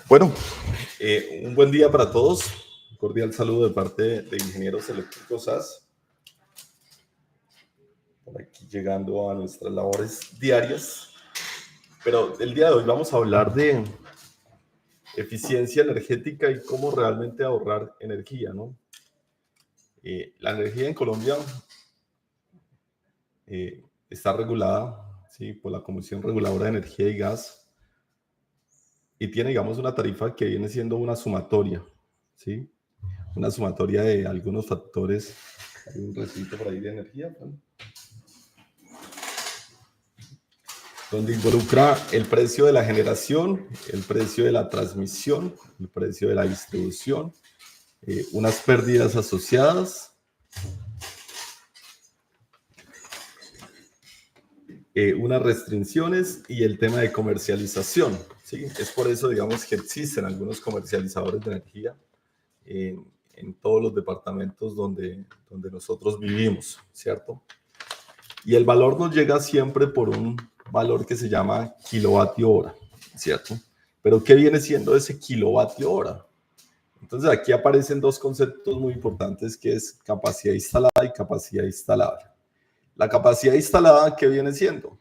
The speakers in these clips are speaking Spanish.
Bueno, un buen día para todos. Un cordial saludo de parte de Ingenieros Eléctricos SAS. Por aquí llegando a nuestras labores diarias. Pero el día de hoy vamos a hablar de eficiencia energética y cómo realmente ahorrar energía, ¿no? La energía en Colombia está regulada, ¿sí?, por la Comisión Reguladora de Energía y Gas y tiene, digamos, una tarifa que viene siendo una sumatoria, ¿sí? Una sumatoria de algunos factores. Hay un recito por ahí de energía, ¿no?, donde involucra el precio de la generación, el precio de la transmisión, el precio de la distribución, unas pérdidas asociadas, unas restricciones y el tema de comercialización, ¿sí? Es por eso, digamos, que existen algunos comercializadores de energía en todos los departamentos donde nosotros vivimos, ¿cierto? Y el valor nos llega siempre por un valor que se llama kilovatio hora, ¿cierto? Pero ¿qué viene siendo ese kilovatio hora? Entonces aquí aparecen dos conceptos muy importantes, que es capacidad instalada y capacidad instalable. La capacidad instalada, ¿qué viene siendo?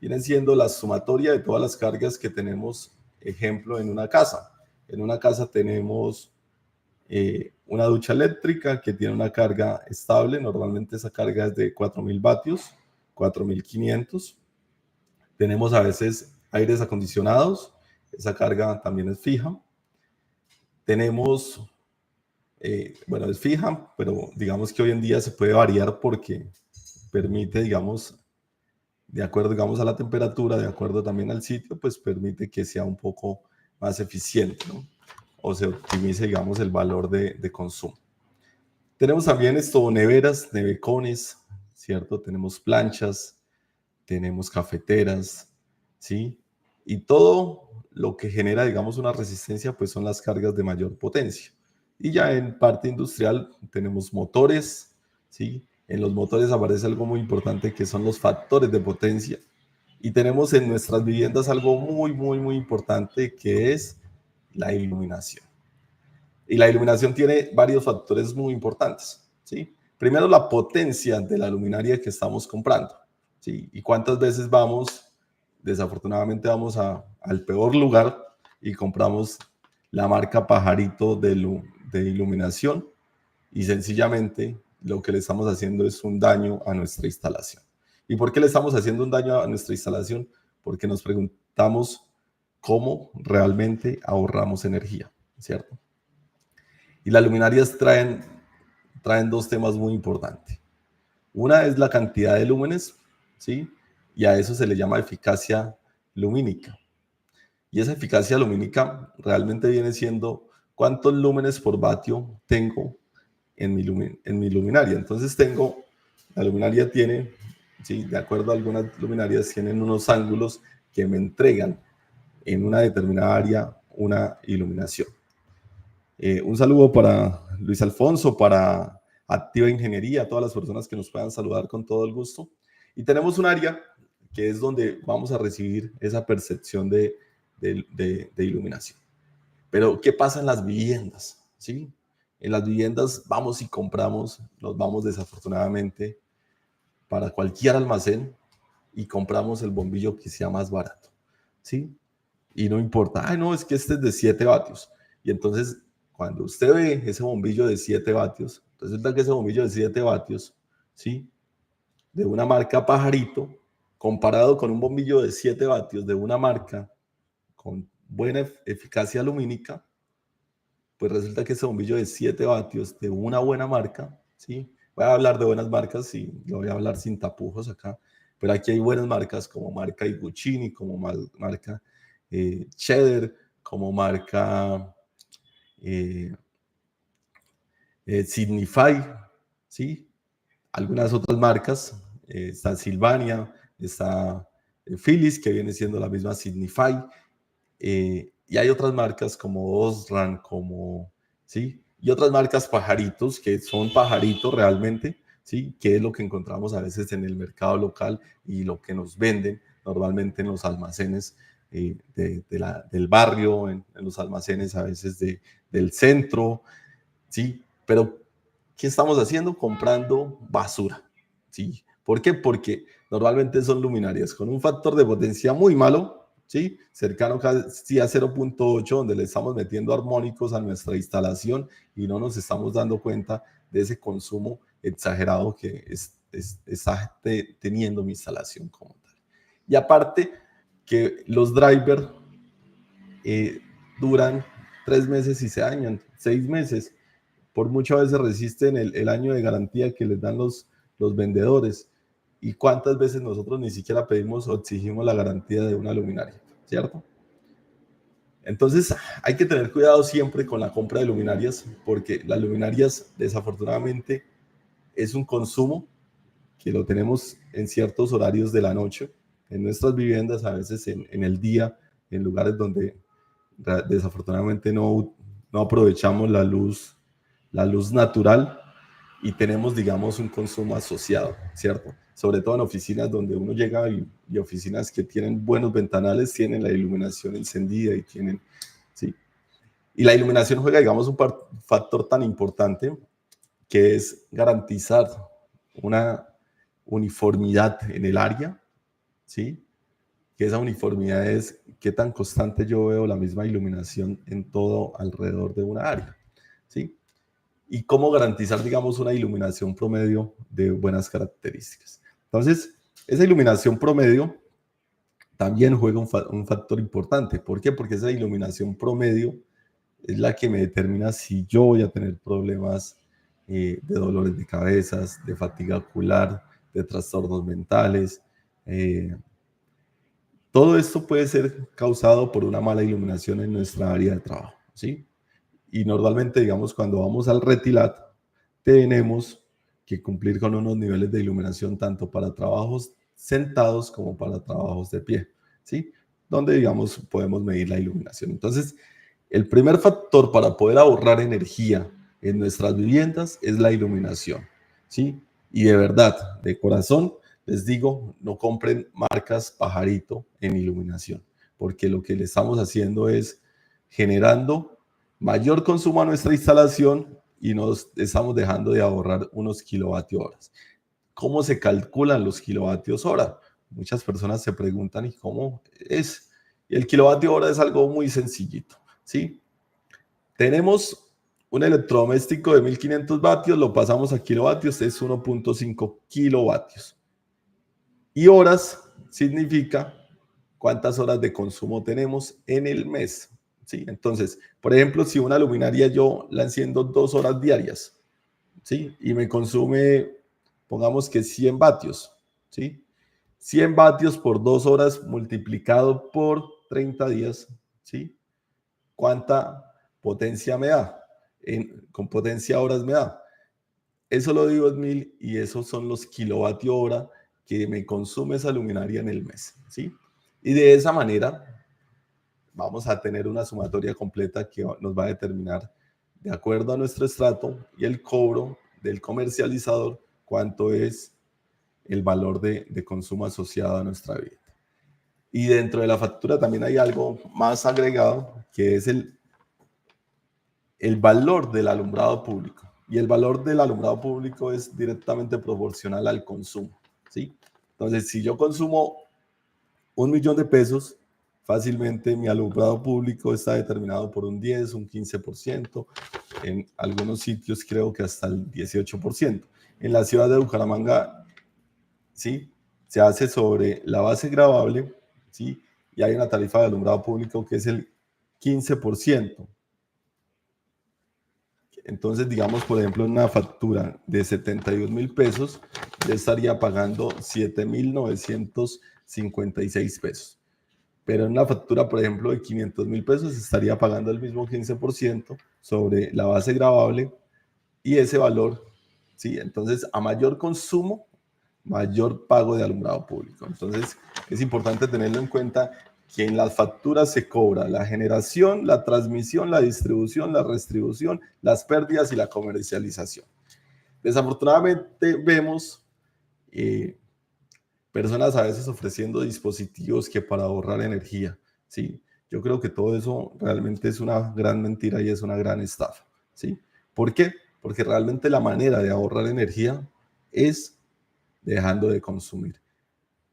Viene siendo la sumatoria de todas las cargas que tenemos, ejemplo, en una casa. En una casa tenemos una ducha eléctrica que tiene una carga estable. Normalmente esa carga es de 4.000 vatios, 4.500. Tenemos a veces aires acondicionados, esa carga también es fija. Tenemos, bueno, es fija, pero digamos que hoy en día se puede variar porque permite, digamos, de acuerdo, digamos, a la temperatura, de acuerdo también al sitio, pues permite que sea un poco más eficiente, ¿no? O se optimice, digamos, el valor de consumo. Tenemos también neveras, nevecones, ¿cierto? Tenemos planchas, tenemos cafeteras, ¿sí? Y todo lo que genera, digamos, una resistencia, pues son las cargas de mayor potencia. Y ya en parte industrial tenemos motores, ¿sí? En los motores aparece algo muy importante que son los factores de potencia. Y tenemos en nuestras viviendas algo muy, muy, muy importante que es la iluminación. Y la iluminación tiene varios factores muy importantes, ¿sí? Primero, la potencia de la luminaria que estamos comprando, ¿sí? Y cuántas veces desafortunadamente vamos al peor lugar y compramos la marca Pajarito de iluminación y sencillamente lo que le estamos haciendo es un daño a nuestra instalación. ¿Y por qué le estamos haciendo un daño a nuestra instalación? Porque nos preguntamos cómo realmente ahorramos energía, ¿cierto? Y las luminarias traen dos temas muy importantes. Una es la cantidad de lúmenes, ¿sí? Y a eso se le llama eficacia lumínica. Y esa eficacia lumínica realmente viene siendo cuántos lúmenes por vatio tengo en mi luminaria. Entonces la luminaria tiene, ¿sí?, de acuerdo a algunas luminarias, tienen unos ángulos que me entregan en una determinada área una iluminación. Un saludo para Luis Alfonso, para Activa Ingeniería, todas las personas que nos puedan saludar con todo el gusto. Y tenemos un área que es donde vamos a recibir esa percepción de iluminación. Pero, ¿qué pasa en las viviendas? ¿Sí? En las viviendas vamos y compramos, nos vamos desafortunadamente para cualquier almacén y compramos el bombillo que sea más barato, ¿sí? Y no importa, no, es que este es de 7 vatios. Y entonces, cuando usted ve ese bombillo de 7 vatios, resulta que ese bombillo de 7 vatios, ¿sí?, de una marca Pajarito, comparado con un bombillo de 7 vatios de una marca con buena eficacia lumínica, pues resulta que ese bombillo de 7 vatios de una buena marca, ¿sí? Voy a hablar de buenas marcas y lo voy a hablar sin tapujos acá, pero aquí hay buenas marcas como marca Iguchini, como marca Cheddar, como marca Signify, ¿sí? Algunas otras marcas, está Silvania, está Philips, que viene siendo la misma Signify, y hay otras marcas como Osram, ¿sí? Y otras marcas pajaritos, que son pajaritos realmente, ¿sí? Que es lo que encontramos a veces en el mercado local y lo que nos venden normalmente en los almacenes del barrio, en los almacenes a veces del centro, ¿sí? Pero, ¿qué estamos haciendo? Comprando basura, ¿sí? ¿Por qué? Porque normalmente son luminarias con un factor de potencia muy malo, ¿sí? Cercano casi a 0.8, donde le estamos metiendo armónicos a nuestra instalación y no nos estamos dando cuenta de ese consumo exagerado que está teniendo mi instalación como tal. Y aparte que los drivers duran 3 meses y se dañan, 6 meses. Por muchas veces resisten el año de garantía que les dan los vendedores. ¿Y cuántas veces nosotros ni siquiera pedimos o exigimos la garantía de una luminaria? ¿Cierto? Entonces hay que tener cuidado siempre con la compra de luminarias, porque las luminarias desafortunadamente es un consumo que lo tenemos en ciertos horarios de la noche, en nuestras viviendas, a veces en el día, en lugares donde desafortunadamente no aprovechamos la luz natural y tenemos, digamos, un consumo asociado, ¿cierto? Sobre todo en oficinas donde uno llega y oficinas que tienen buenos ventanales, tienen la iluminación encendida y tienen, ¿sí? Y la iluminación juega, digamos, un factor tan importante que es garantizar una uniformidad en el área, ¿sí? Que esa uniformidad es qué tan constante yo veo la misma iluminación en todo alrededor de una área, ¿sí? Y cómo garantizar, digamos, una iluminación promedio de buenas características. Entonces, esa iluminación promedio también juega un factor importante. ¿Por qué? Porque esa iluminación promedio es la que me determina si yo voy a tener problemas de dolores de cabezas, de fatiga ocular, de trastornos mentales. Todo esto puede ser causado por una mala iluminación en nuestra área de trabajo, ¿sí? Y normalmente, digamos, cuando vamos al Retilat, tenemos que cumplir con unos niveles de iluminación tanto para trabajos sentados como para trabajos de pie, ¿sí? Donde, digamos, podemos medir la iluminación. Entonces, el primer factor para poder ahorrar energía en nuestras viviendas es la iluminación, ¿sí? Y de verdad, de corazón, les digo, no compren marcas pajarito en iluminación, porque lo que le estamos haciendo es generando mayor consumo a nuestra instalación y nos estamos dejando de ahorrar unos kilovatios horas. ¿Cómo se calculan los kilovatios hora? Muchas personas se preguntan, ¿y cómo es? Y el kilovatio hora es algo muy sencillito, ¿sí? Tenemos un electrodoméstico de 1500 vatios, lo pasamos a kilovatios, es 1.5 kilovatios. Y horas significa cuántas horas de consumo tenemos en el mes, ¿sí? Entonces, por ejemplo, si una luminaria yo la enciendo 2 horas diarias, ¿sí? Y me consume, pongamos que 100 vatios, ¿sí? 100 vatios por 2 horas multiplicado por 30 días, ¿sí? ¿Cuánta potencia me da? Con potencia horas me da. Eso lo digo en 1000 y esos son los kilovatios hora que me consume esa luminaria en el mes, ¿sí? Y de esa manera vamos a tener una sumatoria completa que nos va a determinar, de acuerdo a nuestro estrato y el cobro del comercializador, cuánto es el valor de consumo asociado a nuestra vivienda. Y dentro de la factura también hay algo más agregado, que es el valor del alumbrado público. Y el valor del alumbrado público es directamente proporcional al consumo, ¿sí? Entonces, si yo consumo 1.000.000 de pesos, fácilmente mi alumbrado público está determinado por un 10, un 15%, en algunos sitios creo que hasta el 18%. En la ciudad de Bucaramanga, ¿sí? Se hace sobre la base gravable, ¿sí? Y hay una tarifa de alumbrado público que es el 15%. Entonces, digamos, por ejemplo, una factura de 72.000 pesos, yo estaría pagando 7.956 pesos. Pero en una factura, por ejemplo, de 500.000 pesos, estaría pagando el mismo 15% sobre la base gravable y ese valor, ¿sí? Entonces, a mayor consumo, mayor pago de alumbrado público. Entonces, es importante tenerlo en cuenta que en las facturas se cobra la generación, la transmisión, la distribución, la redistribución, las pérdidas y la comercialización. Desafortunadamente vemos personas a veces ofreciendo dispositivos que para ahorrar energía, ¿sí? Yo creo que todo eso realmente es una gran mentira y es una gran estafa, ¿sí? ¿Por qué? Porque realmente la manera de ahorrar energía es dejando de consumir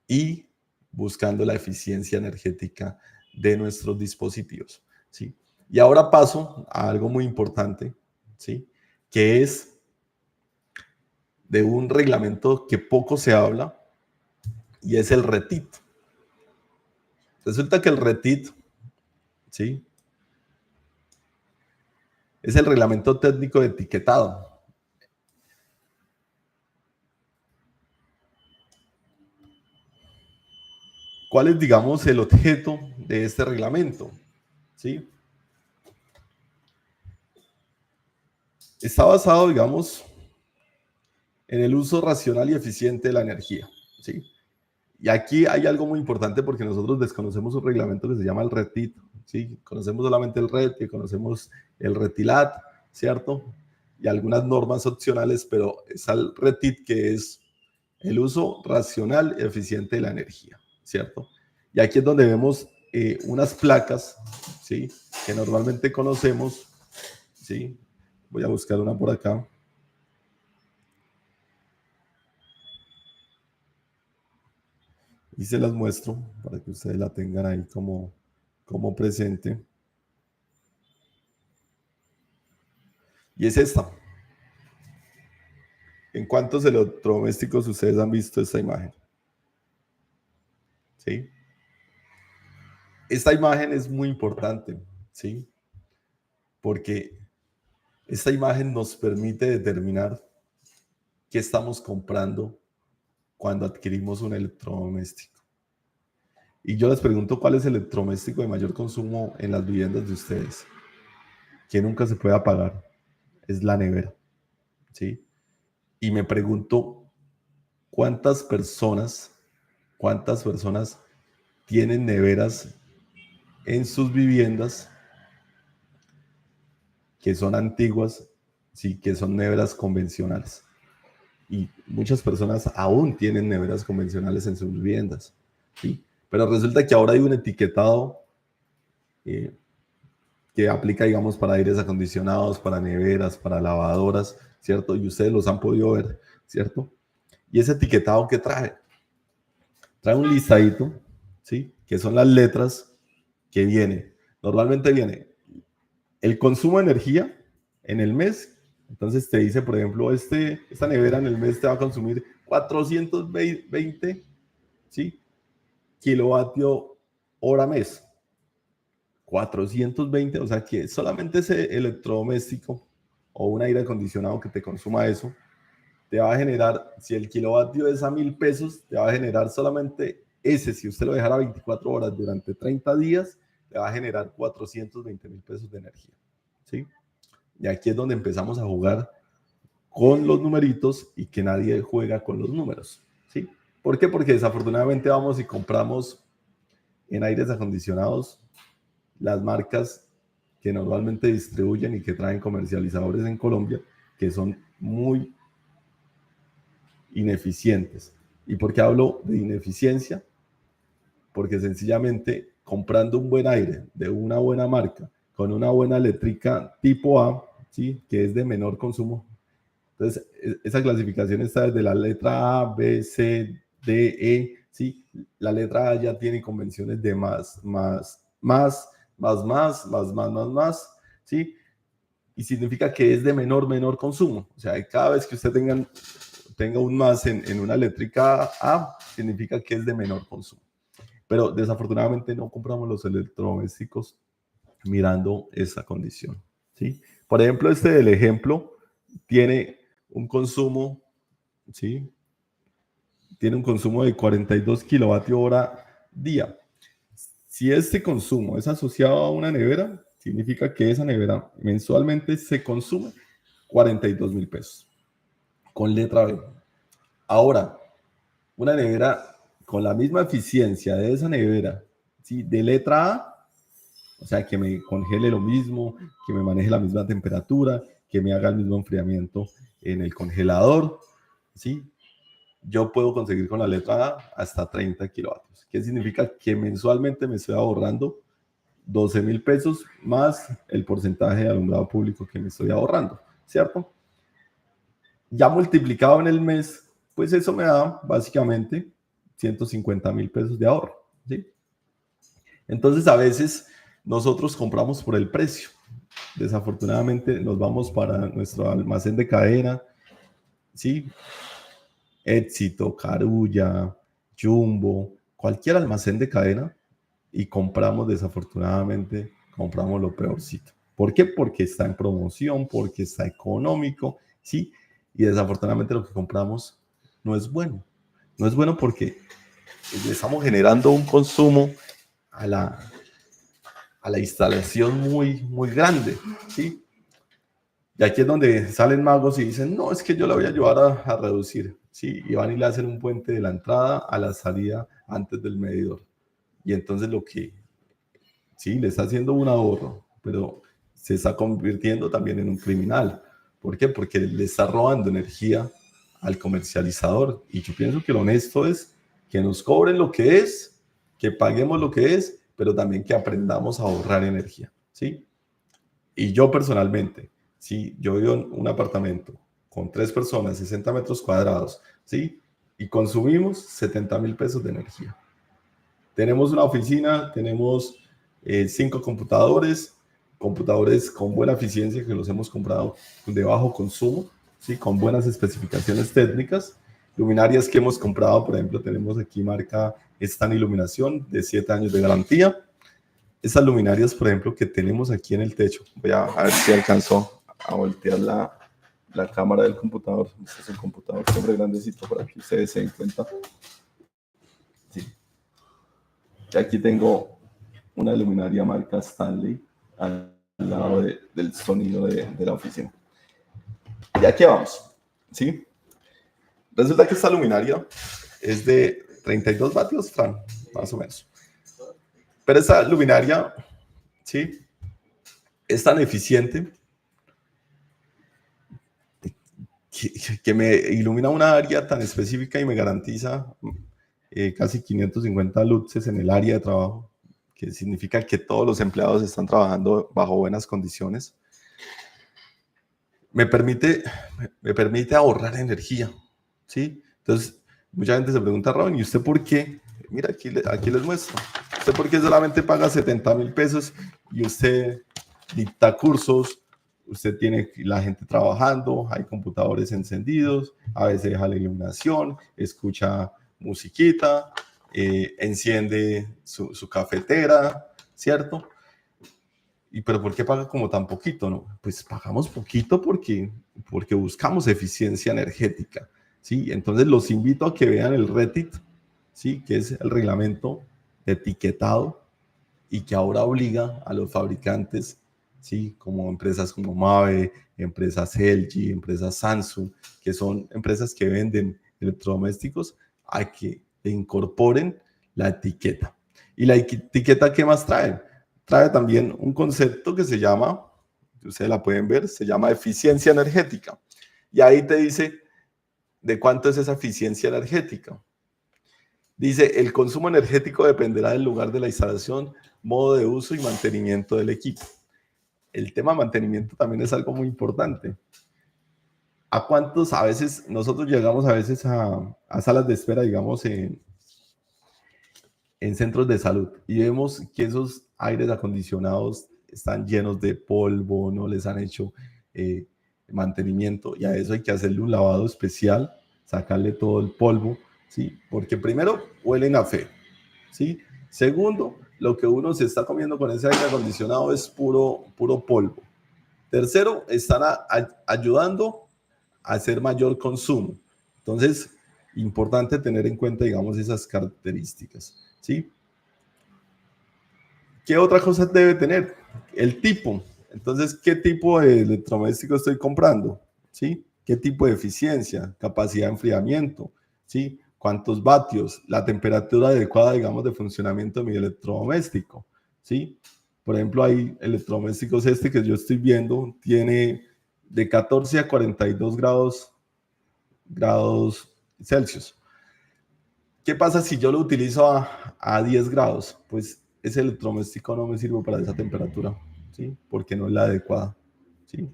y buscando la eficiencia energética de nuestros dispositivos, ¿sí? Y ahora paso a algo muy importante, ¿sí? Que es de un reglamento que poco se habla y es el RETIT. Resulta que el RETIT, ¿sí? Es el reglamento técnico de etiquetado. ¿Cuál es, digamos, el objeto de este reglamento? ¿Sí? Está basado, digamos, en el uso racional y eficiente de la energía, ¿sí? Y aquí hay algo muy importante porque nosotros desconocemos un reglamento que se llama el RETIT, ¿sí? Conocemos solamente el RET, que conocemos el RETILAT, ¿cierto? Y algunas normas opcionales, pero está el RETIT, que es el uso racional y eficiente de la energía, ¿cierto? Y aquí es donde vemos unas placas, ¿sí? Que normalmente conocemos, ¿sí? Voy a buscar una por acá. Y se las muestro para que ustedes la tengan ahí como presente. Y es esta. ¿En cuántos electrodomésticos ustedes han visto esta imagen? ¿Sí? Esta imagen es muy importante, ¿sí? Porque esta imagen nos permite determinar qué estamos comprando cuando adquirimos un electrodoméstico. Y yo les pregunto, ¿cuál es el electrodoméstico de mayor consumo en las viviendas de ustedes? Que nunca se puede apagar. Es la nevera, ¿sí? Y me pregunto, cuántas personas tienen neveras en sus viviendas que son antiguas, sí, que son neveras convencionales. Y muchas personas aún tienen neveras convencionales en sus viviendas, ¿sí? Pero resulta que ahora hay un etiquetado eh, que aplica, digamos, para aires acondicionados, para neveras, para lavadoras, ¿cierto? Y ustedes los han podido ver, ¿cierto? Y ese etiquetado que trae un listadito, ¿sí? Que son las letras que viene. Normalmente viene el consumo de energía en el mes. Entonces te dice, por ejemplo, esta nevera en el mes te va a consumir 420, ¿sí? Kilovatio hora mes. 420, o sea que solamente ese electrodoméstico o un aire acondicionado que te consuma eso, te va a generar, si el kilovatio es a 1.000 pesos, te va a generar solamente ese, si usted lo dejara 24 horas durante 30 días, te va a generar 420.000 pesos de energía, ¿sí? Y aquí es donde empezamos a jugar con los numeritos y que nadie juega con los números, ¿sí? ¿Por qué? Porque desafortunadamente vamos y compramos en aires acondicionados las marcas que normalmente distribuyen y que traen comercializadores en Colombia, que son muy ineficientes. ¿Y por qué hablo de ineficiencia? Porque sencillamente comprando un buen aire de una buena marca, con una buena eléctrica tipo A, ¿sí? Que es de menor consumo. Entonces, esa clasificación está desde la letra A, B, C, D, E, ¿sí? La letra A ya tiene convenciones de más, ¿sí? Y significa que es de menor consumo. O sea, cada vez que usted tenga un más en una eléctrica A, significa que es de menor consumo. Pero desafortunadamente no compramos los electrodomésticos mirando esa condición, ¿sí? Por ejemplo, del ejemplo tiene un consumo, ¿sí? Tiene un consumo de 42 kilovatios hora día. Si este consumo es asociado a una nevera, significa que esa nevera mensualmente se consume 42.000 pesos, con letra B. Ahora, una nevera con la misma eficiencia de esa nevera, ¿sí? De letra A, o sea, que me congele lo mismo, que me maneje la misma temperatura, que me haga el mismo enfriamiento en el congelador, ¿sí? Yo puedo conseguir con la letra A hasta 30 kilovatios. ¿Qué significa? Que mensualmente me estoy ahorrando 12.000 pesos más el porcentaje de alumbrado público que me estoy ahorrando, ¿cierto? Ya multiplicado en el mes, pues eso me da básicamente 150.000 pesos de ahorro, ¿sí? Entonces a veces nosotros compramos por el precio. Desafortunadamente nos vamos para nuestro almacén de cadena, ¿sí? Éxito, Carulla, Jumbo, cualquier almacén de cadena y compramos desafortunadamente, compramos lo peorcito. ¿Por qué? Porque está en promoción, porque está económico, ¿sí? Y desafortunadamente lo que compramos no es bueno. No es bueno porque le estamos generando un consumo a la instalación muy grande, ¿sí? Y aquí es donde salen magos y dicen, no, es que yo la voy a ayudar a reducir, ¿sí? Y van y le hacen un puente de la entrada a la salida antes del medidor. Y entonces lo que, sí, le está haciendo un ahorro, pero se está convirtiendo también en un criminal. ¿Por qué? Porque le está robando energía al comercializador. Y yo pienso que lo honesto es que nos cobren lo que es, que paguemos lo que es, pero también que aprendamos a ahorrar energía, ¿sí? Y yo personalmente, ¿sí? Yo vivo en un apartamento con 3 personas, 60 metros cuadrados, ¿sí? Y consumimos 70.000 pesos de energía. Tenemos una oficina, tenemos 5 computadores, computadores con buena eficiencia que los hemos comprado de bajo consumo, ¿sí? Con buenas especificaciones técnicas. Luminarias que hemos comprado, por ejemplo, tenemos aquí marca Stan Iluminación de 7 años de garantía. Estas luminarias, por ejemplo, que tenemos aquí en el techo, voy a ver si alcanzo a voltear la cámara del computador. Este es un computador siempre grandecito para que ustedes se den cuenta. Sí. Y aquí tengo una luminaria marca Stanley al lado del sonido de la oficina. Y aquí vamos, ¿sí? Resulta que esta luminaria es de 32 vatios, Fran, más o menos. Pero esta luminaria, ¿sí? Es tan eficiente que me ilumina una área tan específica y me garantiza casi 550 luces en el área de trabajo, que significa que todos los empleados están trabajando bajo buenas condiciones. Me permite ahorrar energía, ¿sí? Entonces, mucha gente se pregunta, Ron, ¿y usted por qué? Mira, aquí les muestro. ¿Usted por qué solamente paga 70.000 pesos y usted dicta cursos? Usted tiene la gente trabajando, hay computadores encendidos, a veces deja la iluminación, escucha musiquita, enciende su cafetera, ¿cierto? Pero ¿por qué paga como tan poquito? No? Pues pagamos poquito porque buscamos eficiencia energética, ¿sí? Entonces los invito a que vean el RETIT, ¿sí? Que es el reglamento de etiquetado y que ahora obliga a los fabricantes, ¿sí? Como empresas como Mave, empresas LG, empresas Samsung, que son empresas que venden electrodomésticos, a que incorporen la etiqueta. ¿Y la etiqueta qué más trae? Trae también un concepto que se llama, ustedes la pueden ver, se llama eficiencia energética. Y ahí te dice de cuánto es esa eficiencia energética. Dice, el consumo energético dependerá del lugar de la instalación, modo de uso y mantenimiento del equipo. El tema mantenimiento también es algo muy importante. ¿A cuántos? A veces, nosotros llegamos a veces a salas de espera, digamos, en centros de salud y vemos que esos aires acondicionados están llenos de polvo, no les han hecho mantenimiento y a eso hay que hacerle un lavado especial, sacarle todo el polvo, ¿sí? Porque primero huelen a feo, ¿sí? Segundo, lo que uno se está comiendo con ese aire acondicionado es puro polvo. Tercero, están ayudando a hacer mayor consumo. Entonces, importante tener en cuenta, digamos, esas características, ¿sí? ¿Qué otra cosa debe tener? El tipo. Entonces, ¿qué tipo de electrodoméstico estoy comprando? ¿Sí? ¿Qué tipo de eficiencia? Capacidad de enfriamiento, ¿sí? ¿Cuántos vatios? La temperatura adecuada, digamos, de funcionamiento de mi electrodoméstico, ¿sí? Por ejemplo, hay electrodomésticos que yo estoy viendo, tiene de 14 a 42 grados Celsius. ¿Qué pasa si yo lo utilizo a 10 grados? Pues ese electrodoméstico no me sirve para esa temperatura, ¿sí? Porque no es la adecuada, ¿sí?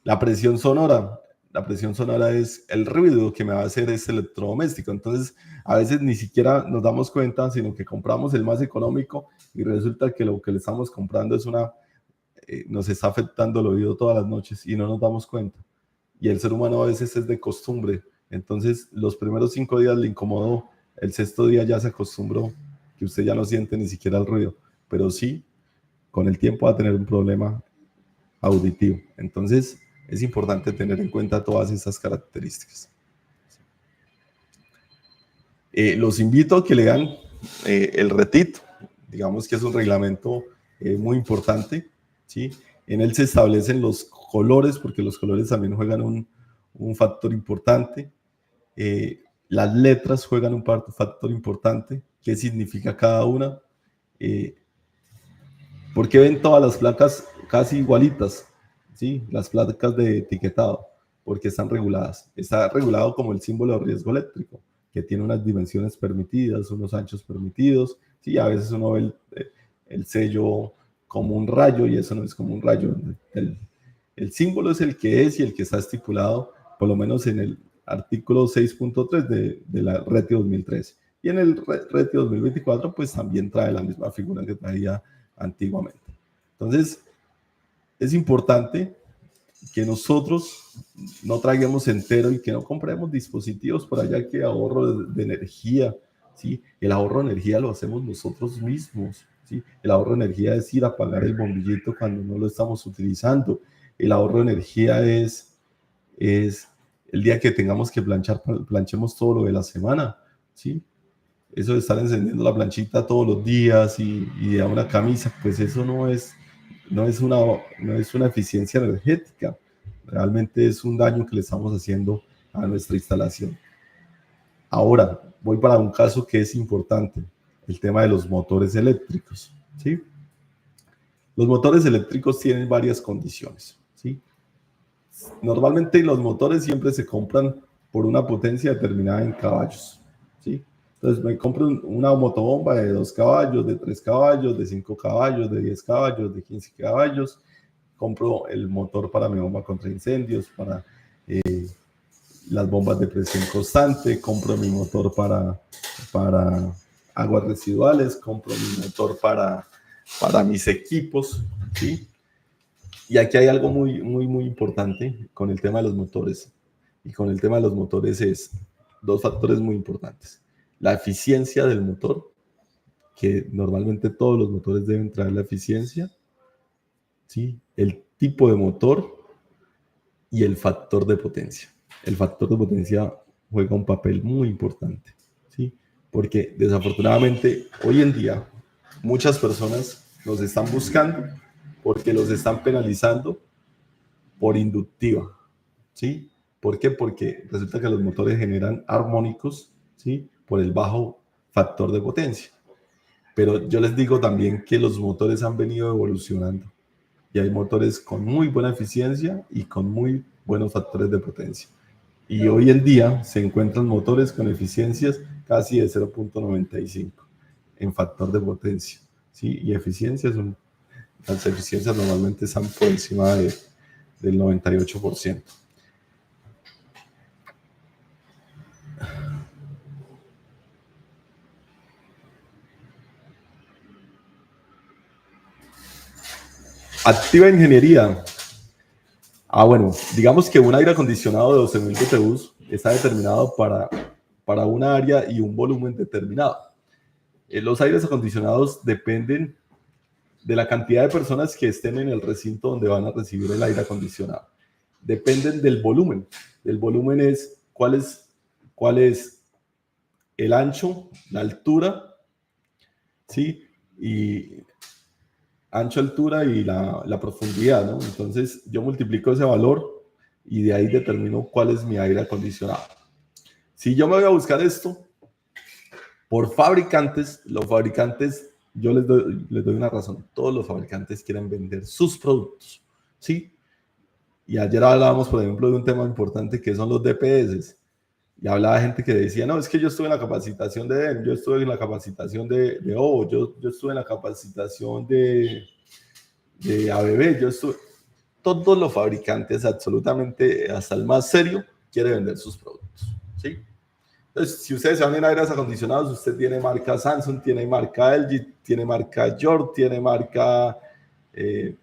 La presión sonora. La presión sonora es el ruido que me va a hacer ese electrodoméstico. Entonces, a veces ni siquiera nos damos cuenta, sino que compramos el más económico y resulta que lo que le estamos comprando es nos está afectando el oído todas las noches y no nos damos cuenta. Y el ser humano a veces es de costumbre. Entonces, los primeros 5 días le incomodó, el sexto día ya se acostumbró, que usted ya no siente ni siquiera el ruido. Pero sí, con el tiempo va a tener un problema auditivo. Entonces, es importante tener en cuenta todas estas características. Los invito a que lean el RETIT, digamos que es un reglamento muy importante, ¿sí? En él se establecen los colores, porque los colores también juegan un factor importante. Las letras juegan un factor importante. ¿Qué significa cada una? ¿Por qué ven todas las placas casi igualitas? ¿Sí? Las placas de etiquetado, porque están reguladas. Está regulado como el símbolo de riesgo eléctrico, que tiene unas dimensiones permitidas, unos anchos permitidos. Sí, a veces uno ve el sello como un rayo y eso no es como un rayo. El símbolo es el que es y el que está estipulado, por lo menos en el artículo 6.3 de la RETI 2013. Y en el RETI 2024, pues también trae la misma figura que traía antiguamente. Entonces, es importante que nosotros no traguemos entero y que no compremos dispositivos por allá que ahorro de energía, ¿sí? El ahorro de energía lo hacemos nosotros mismos, ¿sí? El ahorro de energía es ir a apagar el bombillito cuando no lo estamos utilizando. El ahorro de energía es el día que tengamos que planchar, planchemos todo lo de la semana, ¿sí? Eso de estar encendiendo la planchita todos los días y a una camisa, pues eso no es una eficiencia energética. Realmente es un daño que le estamos haciendo a nuestra instalación. Ahora, voy para un caso que es importante, el tema de los motores eléctricos, ¿sí? Los motores eléctricos tienen varias condiciones, ¿sí? Normalmente los motores siempre se compran por una potencia determinada en caballos, ¿sí? Entonces me compro una motobomba de 2 caballos, de 3 caballos, de 5 caballos, de 10 caballos, de 15 caballos. Compro el motor para mi bomba contra incendios, para las bombas de presión constante, compro mi motor para aguas residuales, compro mi motor para mis equipos, ¿sí? Y aquí hay algo muy importante con el tema de los motores. Y con el tema de los motores es dos factores muy importantes. La eficiencia del motor, que normalmente todos los motores deben traer la eficiencia, ¿sí? El tipo de motor y el factor de potencia. El factor de potencia juega un papel muy importante, ¿sí? Porque desafortunadamente hoy en día muchas personas nos están buscando porque los están penalizando por inductiva, ¿sí? ¿Por qué? Porque resulta que los motores generan armónicos, ¿sí? Por el bajo factor de potencia. Pero yo les digo también que los motores han venido evolucionando y hay motores con muy buena eficiencia y con muy buenos factores de potencia. Y hoy en día se encuentran motores con eficiencias casi de 0.95 en factor de potencia, ¿sí? Y eficiencias, las eficiencias normalmente están por encima del 98%. Activa ingeniería. Bueno, digamos que un aire acondicionado de 12.000 BTUs está determinado para una área y un volumen determinado. Los aires acondicionados dependen de la cantidad de personas que estén en el recinto donde van a recibir el aire acondicionado. Dependen del volumen. El volumen es cuál es el ancho, la altura, ¿sí? Y ancho, altura y la profundidad, ¿no? Entonces yo multiplico ese valor y de ahí determino cuál es mi aire acondicionado. Si yo me voy a buscar esto por fabricantes, los fabricantes, yo les doy una razón, todos los fabricantes quieren vender sus productos, ¿sí? Y ayer hablábamos, por ejemplo, de un tema importante que son los DPS. Y hablaba gente que decía, no, es que yo estuve en la capacitación de DEM, yo estuve en la capacitación de OVO, yo estuve en la capacitación de ABB, yo estuve... Todos los fabricantes, absolutamente hasta el más serio, quiere vender sus productos, ¿sí? Entonces, si ustedes se van en aires acondicionados, usted tiene marca Samsung, tiene marca LG, tiene marca York, tiene marca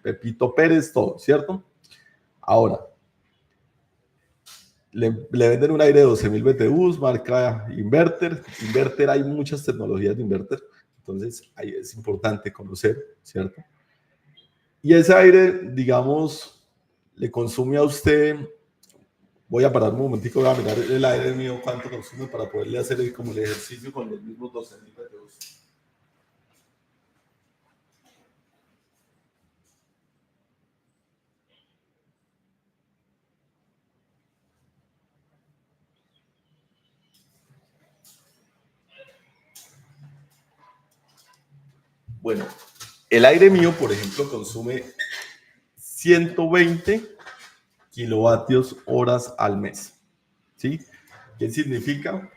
Pepito Pérez, todo, ¿cierto? Ahora, le venden un aire de 12.000 BTUs, marca Inverter. Inverter, hay muchas tecnologías de Inverter, entonces ahí es importante conocer, ¿cierto? Y ese aire, digamos, le consume a usted, voy a parar un momentico, voy a mirar el aire mío, cuánto consume para poderle hacer como el ejercicio con los mismos 12.000 BTUs. Bueno, el aire mío, por ejemplo, consume 120 kilovatios horas al mes, ¿sí? ¿Qué significa?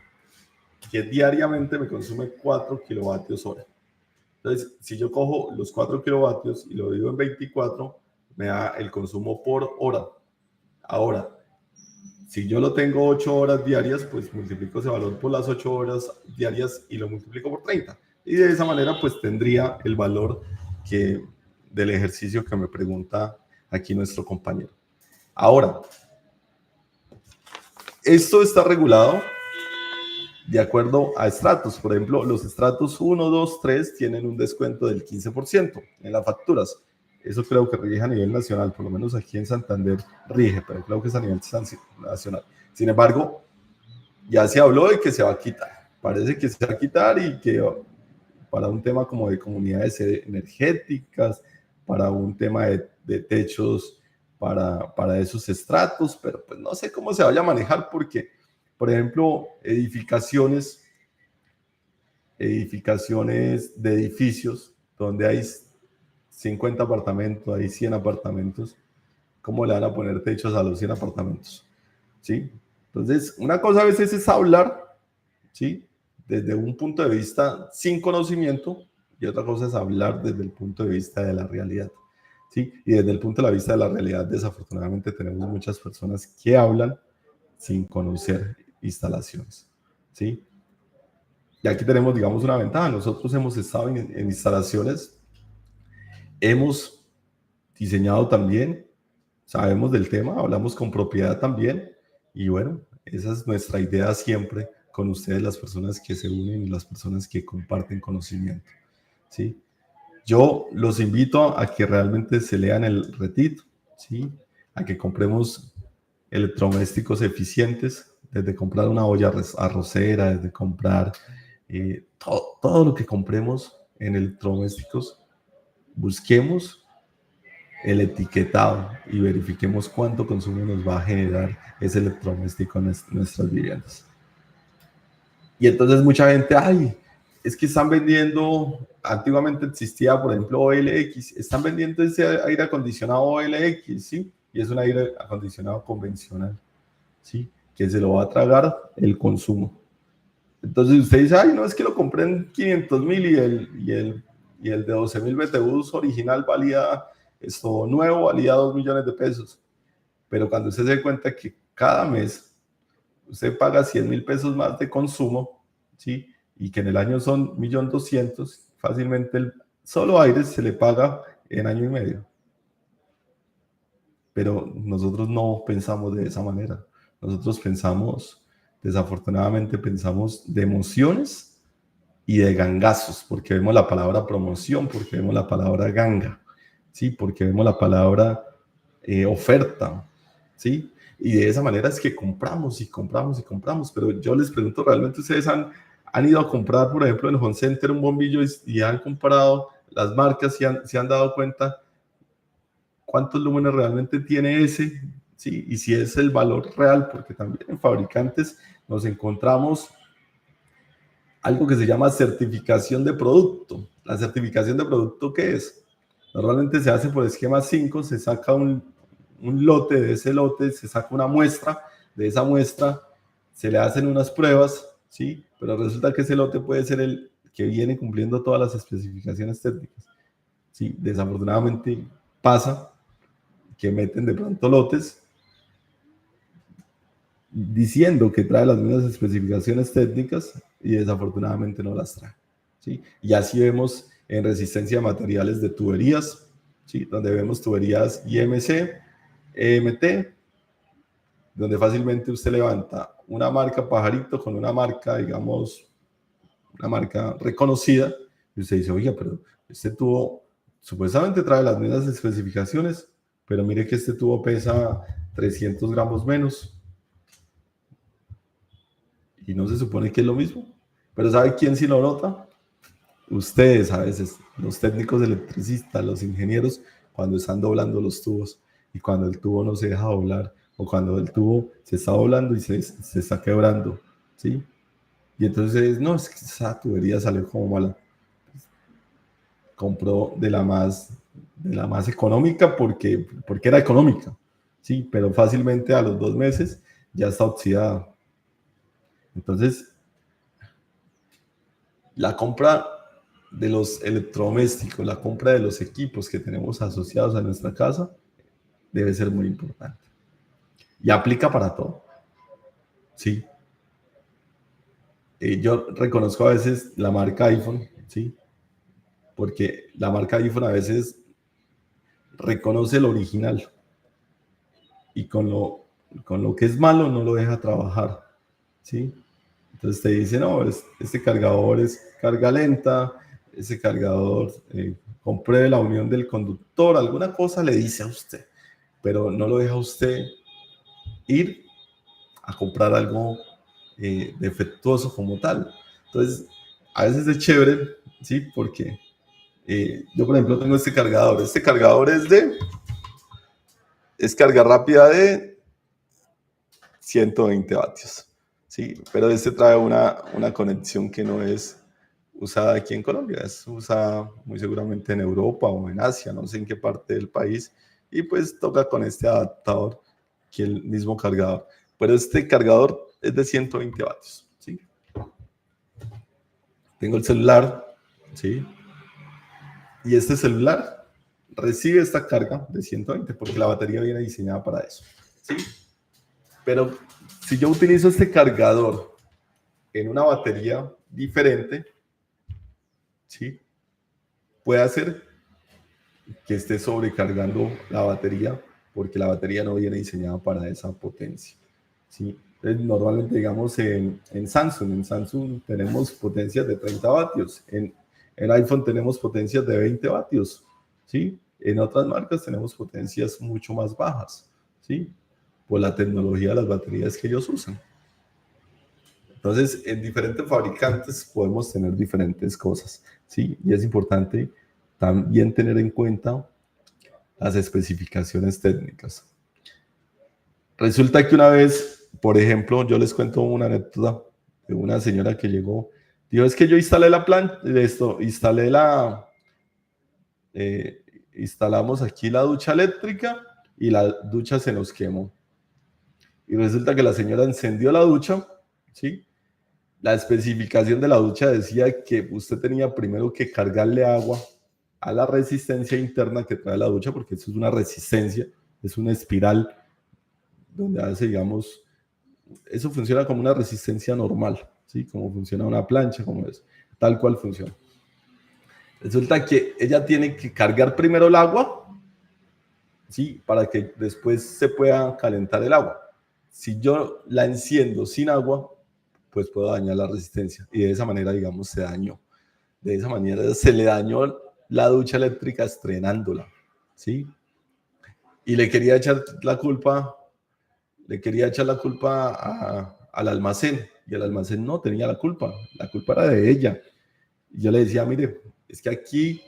Que diariamente me consume 4 kilovatios hora. Entonces, si yo cojo los 4 kilovatios y lo divido en 24, me da el consumo por hora. Ahora, si yo lo tengo 8 horas diarias, pues multiplico ese valor por las 8 horas diarias y lo multiplico por 30. Y de esa manera, pues tendría el valor que, del ejercicio que me pregunta aquí nuestro compañero. Ahora, esto está regulado de acuerdo a estratos. Por ejemplo, los estratos 1, 2, 3 tienen un descuento del 15% en las facturas. Eso creo que rige a nivel nacional, por lo menos aquí en Santander rige, pero creo que es a nivel nacional. Sin embargo, ya se habló de que se va a quitar. Parece que se va a quitar y que para un tema como de comunidades energéticas, para un tema de techos para esos estratos, pero pues no sé cómo se vaya a manejar porque, por ejemplo, edificaciones de edificios donde hay 50 apartamentos, hay 100 apartamentos, ¿cómo le van a poner techos a los 100 apartamentos? ¿Sí? Entonces, una cosa a veces es hablar, ¿sí? Desde un punto de vista sin conocimiento y otra cosa es hablar desde el punto de vista de la realidad, ¿sí? Y desde el punto de vista de la realidad, desafortunadamente tenemos muchas personas que hablan sin conocer instalaciones, ¿sí? Y aquí tenemos, digamos, una ventaja. Nosotros hemos estado en instalaciones, hemos diseñado también, sabemos del tema, hablamos con propiedad también. Y bueno, esa es nuestra idea siempre con ustedes, las personas que se unen y las personas que comparten conocimiento, ¿sí? Yo los invito a que realmente se lean el retito, ¿sí? A que compremos electrodomésticos eficientes, desde comprar una olla arrocera, desde comprar todo lo que compremos en electrodomésticos, busquemos el etiquetado y verifiquemos cuánto consumo nos va a generar ese electrodoméstico en nuestras viviendas. Y entonces mucha gente, ay, es que están vendiendo, antiguamente existía, por ejemplo, OLX, están vendiendo ese aire acondicionado OLX, ¿sí? Y es un aire acondicionado convencional, ¿sí? Que se lo va a tragar el consumo. Entonces usted dice, ay, no, es que lo compré en 500.000 y el de 12.000 BTUs original valía, esto nuevo valía 2 millones de pesos. Pero cuando usted se da cuenta que cada mes usted paga 100.000 pesos más de consumo, ¿sí? Y que en el año son 1.200.000, fácilmente el solo aire se le paga en año y medio. Pero nosotros no pensamos de esa manera. Nosotros pensamos, desafortunadamente pensamos de emociones y de gangazos, porque vemos la palabra promoción, porque vemos la palabra ganga, ¿sí? Porque vemos la palabra oferta, ¿sí? Y de esa manera es que compramos y compramos y compramos. Pero yo les pregunto, ¿realmente ustedes han ido a comprar, por ejemplo, en Home Center un bombillo y han comprado las marcas y se han dado cuenta cuántos lúmenes realmente tiene ese? ¿Sí? Y si es el valor real, porque también en fabricantes nos encontramos algo que se llama certificación de producto. ¿La certificación de producto qué es? Normalmente se hace por esquema 5, se saca un lote, de ese lote se saca una muestra, de esa muestra se le hacen unas pruebas, ¿sí? Pero resulta que ese lote puede ser el que viene cumpliendo todas las especificaciones técnicas, ¿sí? Desafortunadamente pasa que meten de pronto lotes diciendo que trae las mismas especificaciones técnicas y desafortunadamente no las trae, ¿sí? Y así vemos en resistencia a materiales de tuberías, ¿sí? Donde vemos tuberías IMC, EMT, donde fácilmente usted levanta una marca Pajarito con una marca, digamos, una marca reconocida, y usted dice, oiga, pero este tubo supuestamente trae las mismas especificaciones, pero mire que este tubo pesa 300 gramos menos, y no se supone que es lo mismo. Pero ¿sabe quién sí lo nota? Ustedes a veces, los técnicos electricistas, los ingenieros, cuando están doblando los tubos y cuando el tubo no se deja doblar o cuando el tubo se está doblando y se está quebrando, ¿sí? Y entonces, no, es que esa tubería salió como mala. Compró de la más económica porque era económica, ¿sí? Pero fácilmente a los 2 meses ya está oxidada. Entonces, la compra de los electrodomésticos, la compra de los equipos que tenemos asociados a nuestra casa, debe ser muy importante. Y aplica para todo, ¿sí? Yo reconozco a veces la marca iPhone, ¿sí? Porque la marca iPhone a veces reconoce el original y con lo que es malo no lo deja trabajar, ¿sí? Entonces te dice, no, este cargador es carga lenta, ese cargador, compruebe la unión del conductor, alguna cosa le dice a usted, pero no lo deja usted ir a comprar algo defectuoso como tal. Entonces, a veces es chévere, ¿sí? Porque yo, por ejemplo, tengo este cargador. Este cargador es carga rápida de 120 vatios, ¿sí? Pero este trae una conexión que no es usada aquí en Colombia, es usada muy seguramente en Europa o en Asia, no sé en qué parte del país, y pues toca con este adaptador que el mismo cargador. Pero este cargador es de 120 vatios, ¿sí? Tengo el celular, ¿sí? Y este celular recibe esta carga de 120 porque la batería viene diseñada para eso, ¿sí? Pero si yo utilizo este cargador en una batería diferente, ¿sí? Puede hacer que esté sobrecargando la batería porque la batería no viene diseñada para esa potencia, ¿sí? Entonces, normalmente, digamos, en Samsung tenemos potencias de 30 vatios, en iPhone tenemos potencias de 20 vatios, ¿sí? En otras marcas tenemos potencias mucho más bajas, ¿sí? Por la tecnología de las baterías que ellos usan. Entonces, en diferentes fabricantes podemos tener diferentes cosas, ¿sí? Y es importante también tener en cuenta las especificaciones técnicas. Resulta que una vez, por ejemplo, yo les cuento una anécdota de una señora que llegó, dijo, es que yo instalé la planta, instalamos aquí la ducha eléctrica y la ducha se nos quemó. Y resulta que la señora encendió la ducha, ¿sí? La especificación de la ducha decía que usted tenía primero que cargarle agua a la resistencia interna que trae la ducha, porque eso es una resistencia, es una espiral donde hace, digamos, eso funciona como una resistencia normal, ¿sí? Como funciona una plancha, como es, tal cual funciona. Resulta que ella tiene que cargar primero el agua, ¿sí? Para que después se pueda calentar el agua. Si yo la enciendo sin agua, pues puedo dañar la resistencia y de esa manera, digamos, se dañó. De esa manera se le dañó la ducha eléctrica estrenándola, ¿sí? Y le quería echar la culpa al almacén y el almacén no tenía la culpa era de ella. Y yo le decía, mire, es que aquí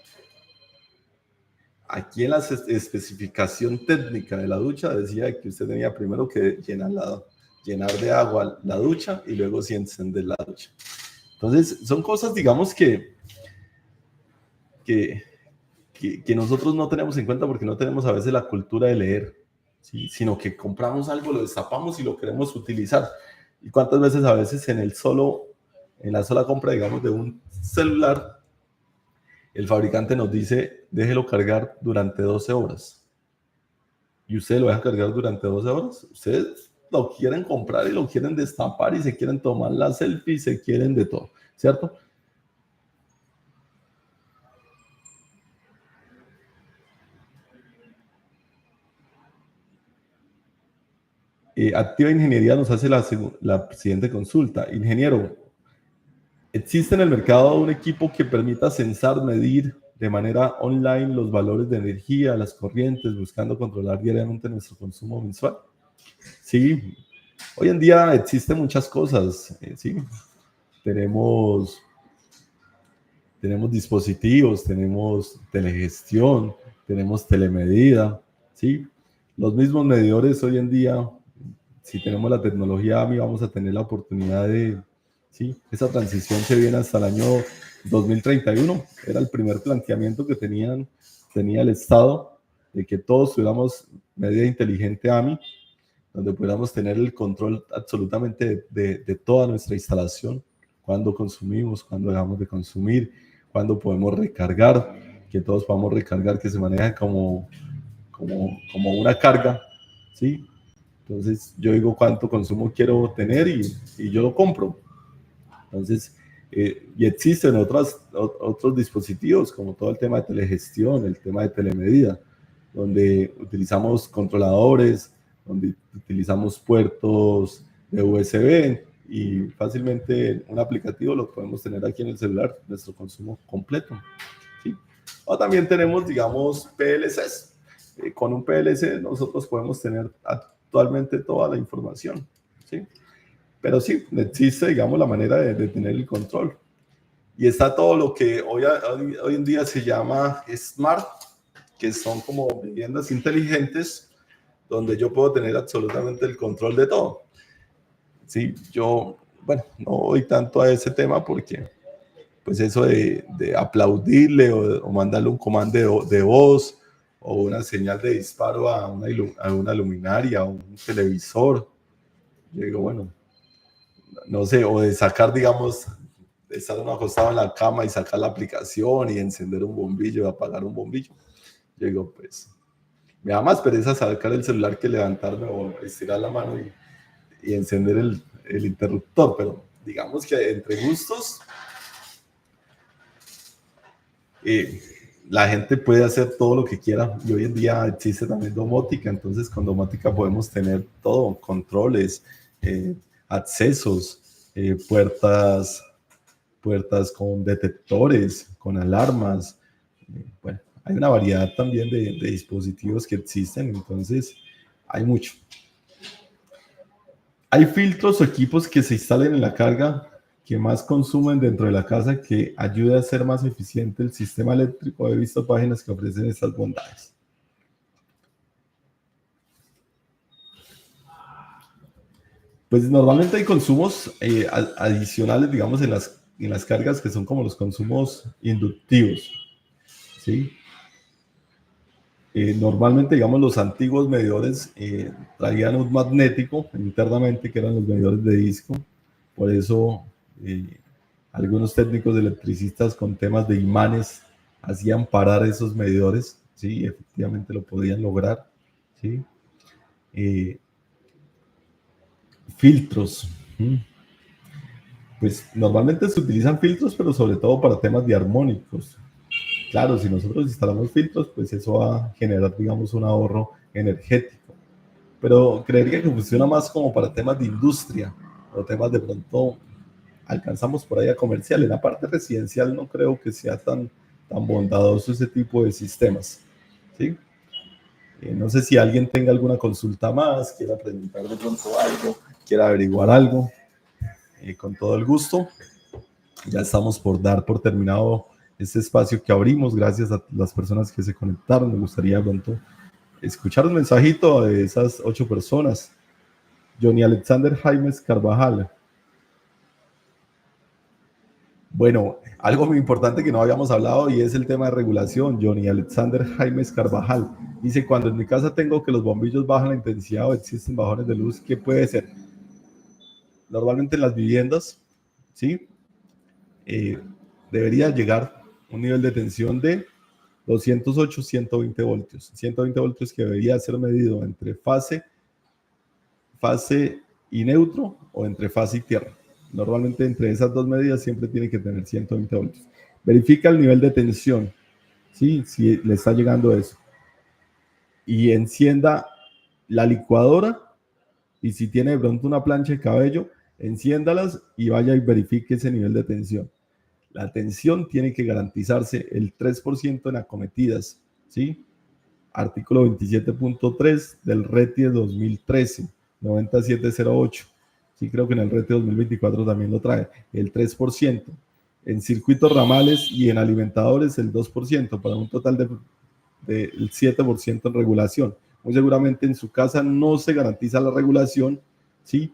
en la especificación técnica de la ducha decía que usted tenía primero que llenar de agua la ducha y luego sí encender la ducha. Entonces, son cosas, digamos, que, que nosotros no tenemos en cuenta porque no tenemos a veces la cultura de leer, ¿sí? Sino que compramos algo, lo destapamos y lo queremos utilizar. ¿Y cuántas veces a veces en la sola compra, digamos, de un celular, el fabricante nos dice, déjelo cargar durante 12 horas? Y usted lo deja cargar durante 12 horas. Ustedes lo quieren comprar y lo quieren destapar y se quieren tomar la selfie y se quieren de todo, ¿cierto? Activa Ingeniería nos hace la siguiente consulta. Ingeniero, ¿existe en el mercado un equipo que permita censar, medir de manera online los valores de energía, las corrientes, buscando controlar diariamente nuestro consumo mensual? Sí, hoy en día existen muchas cosas, sí. Tenemos, tenemos dispositivos, tenemos telegestión, tenemos telemedida, sí. Los mismos medidores hoy en día, si tenemos la tecnología AMI, vamos a tener la oportunidad de, sí, esa transición se viene hasta el año 2031. Era el primer planteamiento que tenía el Estado, de que todos tuviéramos medida inteligente AMI, donde pudiéramos tener el control absolutamente de toda nuestra instalación, cuándo consumimos, cuándo dejamos de consumir, cuándo podemos recargar, que todos podamos recargar, que se maneja como una carga, ¿sí? Entonces yo digo cuánto consumo quiero tener y yo lo compro. Entonces, y existen otros dispositivos como todo el tema de telegestión, el tema de telemedida, donde utilizamos controladores, donde utilizamos puertos de USB y fácilmente un aplicativo lo podemos tener aquí en el celular, nuestro consumo completo, ¿sí? O también tenemos, digamos, PLCs. Con un PLC nosotros podemos tener actualmente toda la información, ¿sí? Pero sí, existe, digamos, la manera de tener el control. Y está todo lo que hoy en día se llama smart, que son como viviendas inteligentes, donde yo puedo tener absolutamente el control de todo. Sí, yo, bueno, no voy tanto a ese tema porque, pues eso de aplaudirle o mandarle un comando de voz o una señal de disparo a una luminaria o un televisor, yo digo, bueno, no sé, o de sacar, digamos, de estar uno acostado en la cama y sacar la aplicación y encender un bombillo y apagar un bombillo. Yo digo, pues, me da más pereza sacar el celular que levantarme o estirar la mano y encender el interruptor, pero digamos que entre gustos, eh, la gente puede hacer todo lo que quiera y hoy en día existe también domótica, entonces con domótica podemos tener todo, controles, accesos, puertas con detectores, con alarmas. Bueno, hay una variedad también de dispositivos que existen, entonces hay mucho. Hay filtros o equipos que se instalen en la carga que más consumen dentro de la casa que ayude a ser más eficiente el sistema eléctrico. He visto páginas que ofrecen estas bondades. Pues normalmente hay consumos adicionales, digamos, en las cargas que son como los consumos inductivos, ¿sí? Normalmente, digamos, los antiguos medidores traían un magnético internamente, que eran los medidores de disco. Por eso, algunos técnicos electricistas con temas de imanes hacían parar esos medidores. Sí, efectivamente lo podían lograr. ¿Sí? Eh, Filtros. Pues normalmente se utilizan filtros, pero sobre todo para temas de armónicos. Claro, si nosotros instalamos filtros, pues eso va a generar, digamos, un ahorro energético. Pero creería que funciona más como para temas de industria o temas de pronto alcanzamos por ahí a comercial. En la parte residencial no creo que sea tan bondadoso ese tipo de sistemas. ¿Sí? No sé si alguien tenga alguna consulta más, quiera preguntar de pronto algo, quiera averiguar algo, con todo el gusto. Ya estamos por dar por terminado este espacio que abrimos. Gracias a las personas que se conectaron. Me gustaría de pronto escuchar un mensajito de esas 8 personas. Johnny Alexander Jaimes Carvajal. Bueno, algo muy importante que no habíamos hablado y es el tema de regulación. Johnny Alexander Jaimes Carvajal dice, cuando en mi casa tengo que los bombillos bajan la intensidad o existen bajones de luz, ¿qué puede ser? normalmente en las viviendas, ¿sí? Debería llegar un nivel de tensión de 208, 120 voltios. 120 voltios que debería ser medido entre fase y neutro o entre fase y tierra. Normalmente entre esas dos medidas siempre tiene que tener 120 voltios. Verifica el nivel de tensión, ¿sí? Si le está llegando eso. Y encienda la licuadora, y si tiene de pronto una plancha de cabello, enciéndalas y vaya y verifique ese nivel de tensión. La tensión tiene que garantizarse el 3% en acometidas, ¿sí? Artículo 27.3 del RETI de 2013, 9708. Sí, creo que en el RETI 2024 también lo trae, el 3%. En circuitos ramales y en alimentadores el 2%, para un total del 7% en regulación. Muy seguramente en su casa no se garantiza la regulación, ¿sí?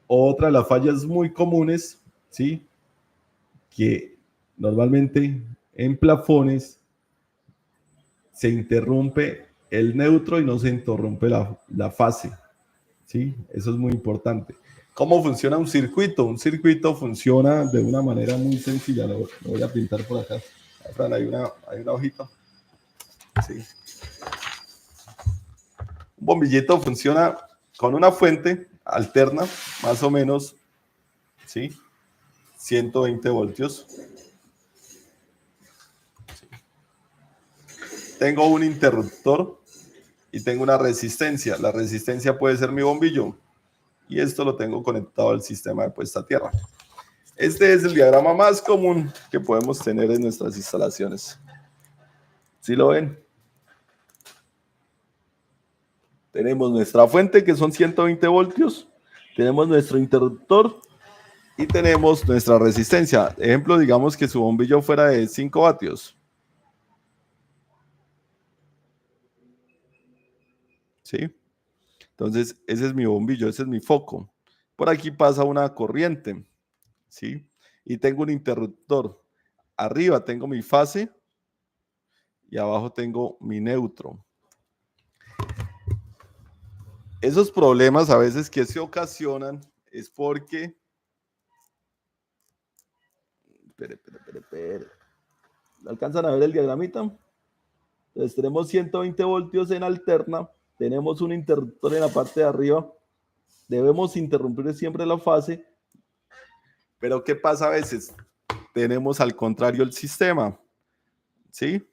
Otra de las fallas muy comunes, ¿sí? Que normalmente en plafones se interrumpe el neutro y no se interrumpe la fase, ¿sí? Eso es muy importante. ¿Cómo funciona un circuito? Un circuito funciona de una manera muy sencilla. Lo voy a pintar por acá. Fran, hay una hojita. Sí. Un bombillito funciona con una fuente alterna, más o menos, ¿sí? 120 voltios. Tengo un interruptor y tengo una resistencia. La resistencia puede ser mi bombillo. Y esto lo tengo conectado al sistema de puesta a tierra. Este es el diagrama más común que podemos tener en nuestras instalaciones. ¿Sí lo ven? Tenemos nuestra fuente, que son 120 voltios. Tenemos nuestro interruptor y tenemos nuestra resistencia. Ejemplo, digamos que su bombillo fuera de 5 vatios. ¿Sí? Entonces, ese es mi bombillo, ese es mi foco. Por aquí pasa una corriente, ¿sí? Y tengo un interruptor. Arriba tengo mi fase y abajo tengo mi neutro. Esos problemas a veces que se ocasionan es porque... Espere. ¿Alcanzan a ver el diagramita? Entonces tenemos 120 voltios en alterna, tenemos un interruptor en la parte de arriba, debemos interrumpir siempre la fase, pero ¿qué pasa a veces? Tenemos al contrario el sistema, ¿sí?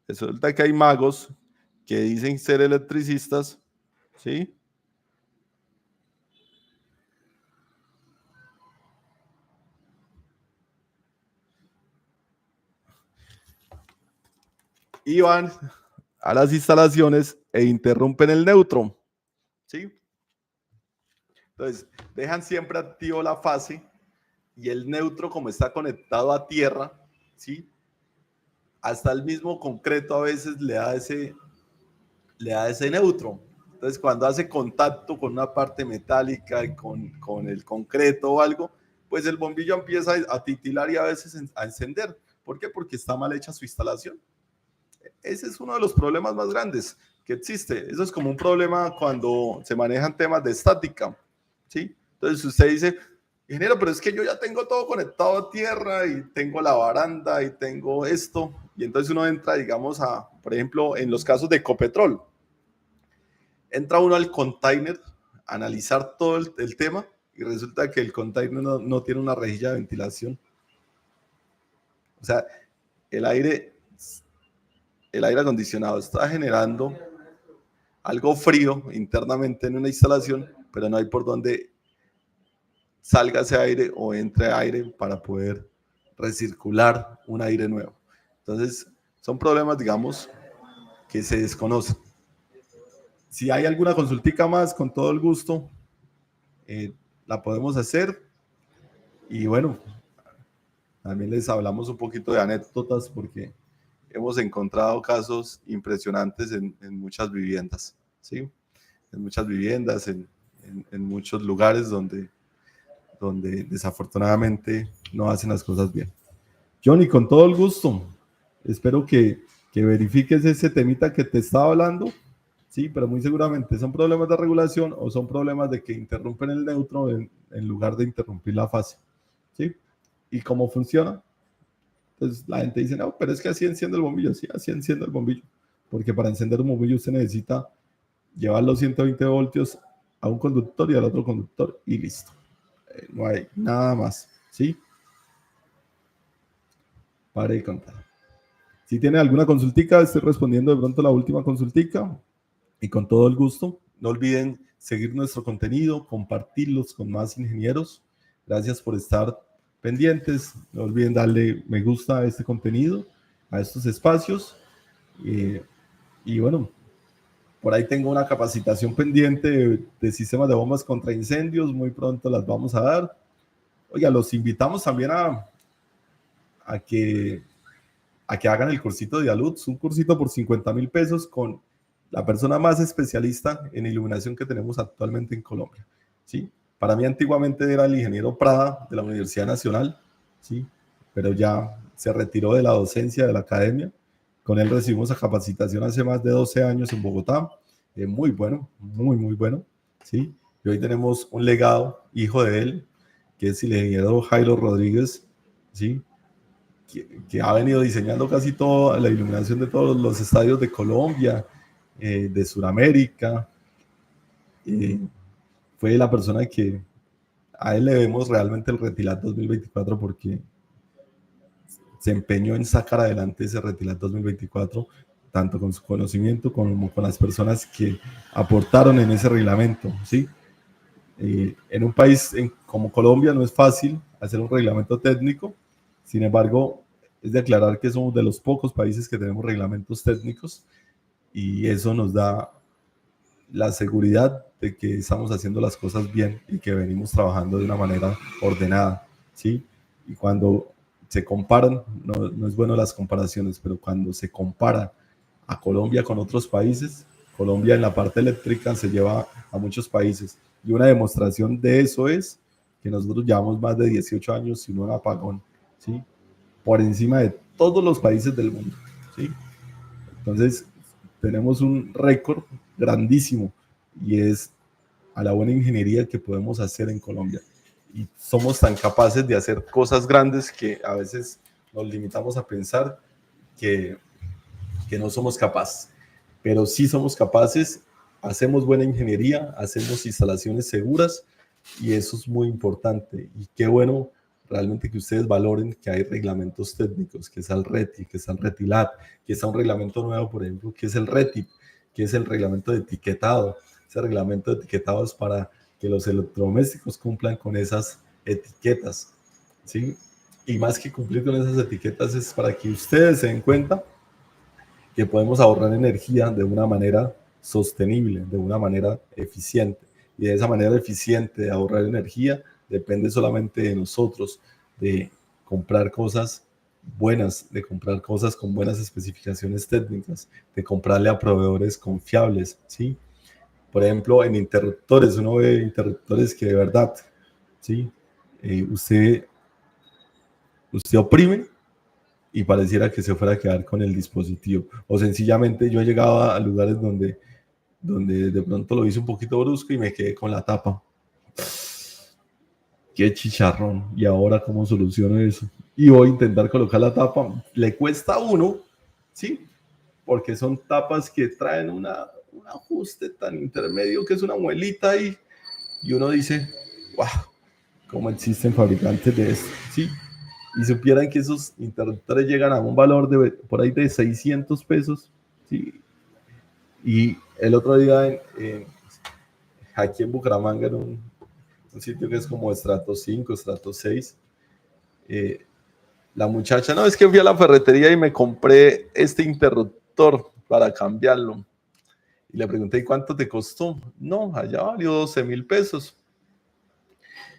Resulta que hay magos que dicen ser electricistas, ¿sí? Y van a las instalaciones e interrumpen el neutro, ¿sí? Entonces, dejan siempre activo la fase y el neutro, como está conectado a tierra, ¿sí? Hasta el mismo concreto a veces le da ese neutro. Entonces, cuando hace contacto con una parte metálica, con el concreto o algo, pues el bombillo empieza a titilar y a veces a encender. ¿Por qué? Porque está mal hecha su instalación. Ese es uno de los problemas más grandes que existe. Eso es como un problema cuando se manejan temas de estática, ¿sí? Entonces usted dice, ingeniero, pero es que yo ya tengo todo conectado a tierra y tengo la baranda y tengo esto. Y entonces uno entra, digamos, por ejemplo, en los casos de Ecopetrol. Entra uno al container a analizar todo el tema y resulta que el container no tiene una rejilla de ventilación. O sea, el aire acondicionado está generando algo frío internamente en una instalación, pero no hay por dónde salga ese aire o entre aire para poder recircular un aire nuevo. Entonces, son problemas, digamos, que se desconocen. Si hay alguna consultica más, con todo el gusto, la podemos hacer. Y bueno, también les hablamos un poquito de anécdotas porque hemos encontrado casos impresionantes en muchas viviendas, ¿sí? En muchas viviendas, en muchos lugares donde desafortunadamente no hacen las cosas bien. Johnny, con todo el gusto, espero que verifiques ese temita que te estaba hablando, Sí, pero muy seguramente son problemas de regulación o son problemas de que interrumpen el neutro en lugar de interrumpir la fase. ¿Sí? ¿Y cómo funciona? Entonces la gente dice, no, pero es que así enciende el bombillo. Sí, así enciende el bombillo. Porque para encender un bombillo usted necesita llevar los 120 voltios a un conductor y al otro conductor y listo. No hay nada más. ¿Sí? Para de contar. Si tiene alguna consultica, estoy respondiendo de pronto la última consultica y con todo el gusto. No olviden seguir nuestro contenido, compartirlos con más ingenieros. Gracias por estar pendientes. No olviden darle me gusta a este contenido, a estos espacios. Y bueno, por ahí tengo una capacitación pendiente de sistemas de bombas contra incendios. Muy pronto las vamos a dar. Oiga, los invitamos también a que hagan el cursito de Alutz, un cursito por 50.000 pesos con la persona más especialista en iluminación que tenemos actualmente en Colombia. ¿Sí? Para mí antiguamente era el ingeniero Prada de la Universidad Nacional, ¿sí? Pero ya se retiró de la docencia de la academia. Con él recibimos a capacitación hace más de 12 años en Bogotá. Muy bueno, muy, muy bueno. ¿Sí? Y hoy tenemos un legado, hijo de él, que es el ingeniero Jairo Rodríguez, ¿sí? Que ha venido diseñando casi toda la iluminación de todos los estadios de Colombia, de Sudamérica. Fue la persona que a él le vemos realmente el Retilat 2024 porque se empeñó en sacar adelante ese Retilat 2024, tanto con su conocimiento como con las personas que aportaron en ese reglamento, ¿sí? En un país como Colombia no es fácil hacer un reglamento técnico, sin embargo, es de aclarar que somos de los pocos países que tenemos reglamentos técnicos y eso nos da la seguridad de que estamos haciendo las cosas bien y que venimos trabajando de una manera ordenada, ¿sí? Y cuando se comparan, no es bueno las comparaciones, pero cuando se compara a Colombia con otros países, Colombia en la parte eléctrica se lleva a muchos países. Y una demostración de eso es que nosotros llevamos más de 18 años sin un apagón, ¿sí? Por encima de todos los países del mundo, ¿sí? Entonces, tenemos un récord grandísimo y es a la buena ingeniería que podemos hacer en Colombia. Y somos tan capaces de hacer cosas grandes que a veces nos limitamos a pensar que, que no somos capaces. Pero sí somos capaces, hacemos buena ingeniería, hacemos instalaciones seguras y eso es muy importante. Y qué bueno realmente que ustedes valoren que hay reglamentos técnicos, que es el RETI, que es el RETILAT, que está un reglamento nuevo, por ejemplo, que es el RETIP, que es el reglamento de etiquetado. Ese reglamento de etiquetado es para que los electrodomésticos cumplan con esas etiquetas, ¿sí? Y más que cumplir con esas etiquetas es para que ustedes se den cuenta que podemos ahorrar energía de una manera sostenible, de una manera eficiente. Y de esa manera eficiente de ahorrar energía depende solamente de nosotros, de comprar cosas buenas, de comprar cosas con buenas especificaciones técnicas, de comprarle a proveedores confiables, ¿sí? Por ejemplo, en interruptores, uno ve interruptores que de verdad, ¿sí? Usted oprime y pareciera que se fuera a quedar con el dispositivo. O sencillamente yo llegaba a lugares donde de pronto lo hice un poquito brusco y me quedé con la tapa. Qué chicharrón. ¿Y ahora cómo soluciono eso? Y voy a intentar colocar la tapa. Le cuesta a uno, ¿sí? Porque son tapas que traen un ajuste tan intermedio que es una muelita y uno dice, wow, ¿cómo existen fabricantes de esto? ¿Sí? Y supieran que esos interruptores llegan a un valor de por ahí de 600 pesos, ¿sí? Y el otro día aquí en Bucaramanga, en un sitio que es como estrato 5, estrato 6, la muchacha, no, es que fui a la ferretería y me compré este interruptor para cambiarlo. Y le pregunté, ¿y cuánto te costó? No, allá valió 12.000 pesos.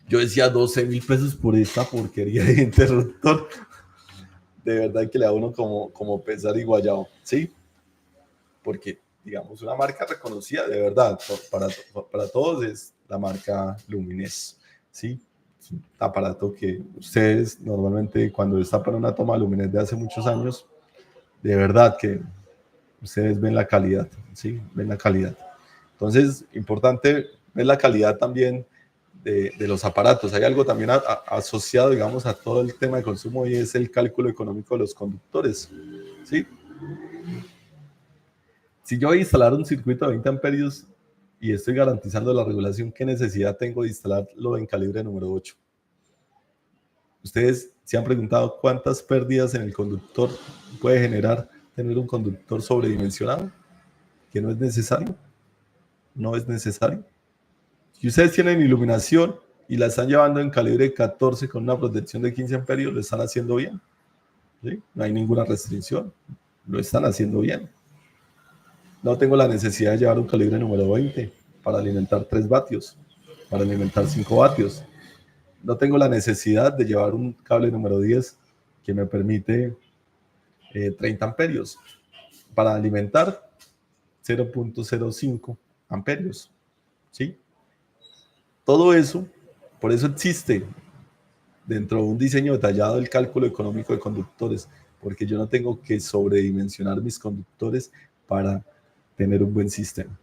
Yo decía 12.000 pesos por esta porquería de interruptor. De verdad que le da uno como pesar y guayabo, ¿sí? Porque, digamos, una marca reconocida de verdad para todos es la marca Lumines, ¿sí? Es un aparato que ustedes normalmente cuando destapan una toma Lumines de hace muchos años, de verdad que ustedes ven la calidad, ¿sí? Ven la calidad. Entonces, importante ver la calidad también de los aparatos. Hay algo también asociado, digamos, a todo el tema de consumo y es el cálculo económico de los conductores, ¿sí? Si yo voy a instalar un circuito de 20 amperios y estoy garantizando la regulación, ¿qué necesidad tengo de instalarlo en calibre número 8? Ustedes se han preguntado cuántas pérdidas en el conductor puede generar tener un conductor sobredimensionado, que no es necesario. No es necesario. Si ustedes tienen iluminación y la están llevando en calibre 14 con una protección de 15 amperios, lo están haciendo bien, ¿sí? No hay ninguna restricción, lo están haciendo bien. No tengo la necesidad de llevar un calibre número 20 para alimentar 3 vatios, para alimentar 5 vatios. No tengo la necesidad de llevar un cable número 10 que me permite 30 amperios para alimentar 0.05 amperios, ¿sí? Todo eso, por eso existe dentro de un diseño detallado el cálculo económico de conductores, porque yo no tengo que sobredimensionar mis conductores para tener un buen sistema.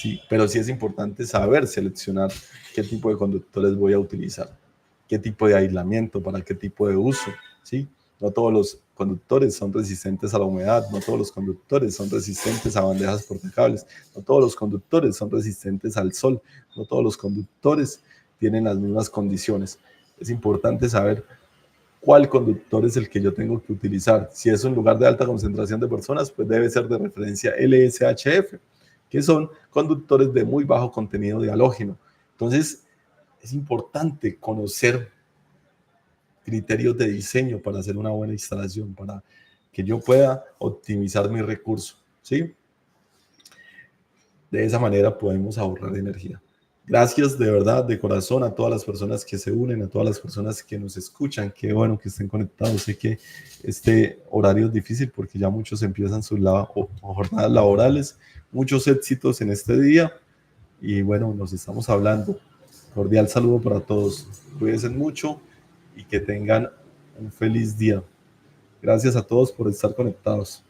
Sí, pero sí es importante saber seleccionar qué tipo de conductores voy a utilizar, qué tipo de aislamiento, para qué tipo de uso, ¿sí? No todos los conductores son resistentes a la humedad, no todos los conductores son resistentes a bandejas portacables, no todos los conductores son resistentes al sol, no todos los conductores tienen las mismas condiciones. Es importante saber cuál conductor es el que yo tengo que utilizar. Si es un lugar de alta concentración de personas, pues debe ser de referencia LSHF, que son conductores de muy bajo contenido de halógeno. Entonces, es importante conocer criterios de diseño para hacer una buena instalación, para que yo pueda optimizar mi recurso, ¿sí? De esa manera podemos ahorrar energía. Gracias de verdad, de corazón, a todas las personas que se unen, a todas las personas que nos escuchan. Qué bueno que estén conectados. Sé que este horario es difícil porque ya muchos empiezan sus jornadas laborales. Muchos éxitos en este día. Y bueno, nos estamos hablando. Cordial saludo para todos. Cuídense mucho y que tengan un feliz día. Gracias a todos por estar conectados.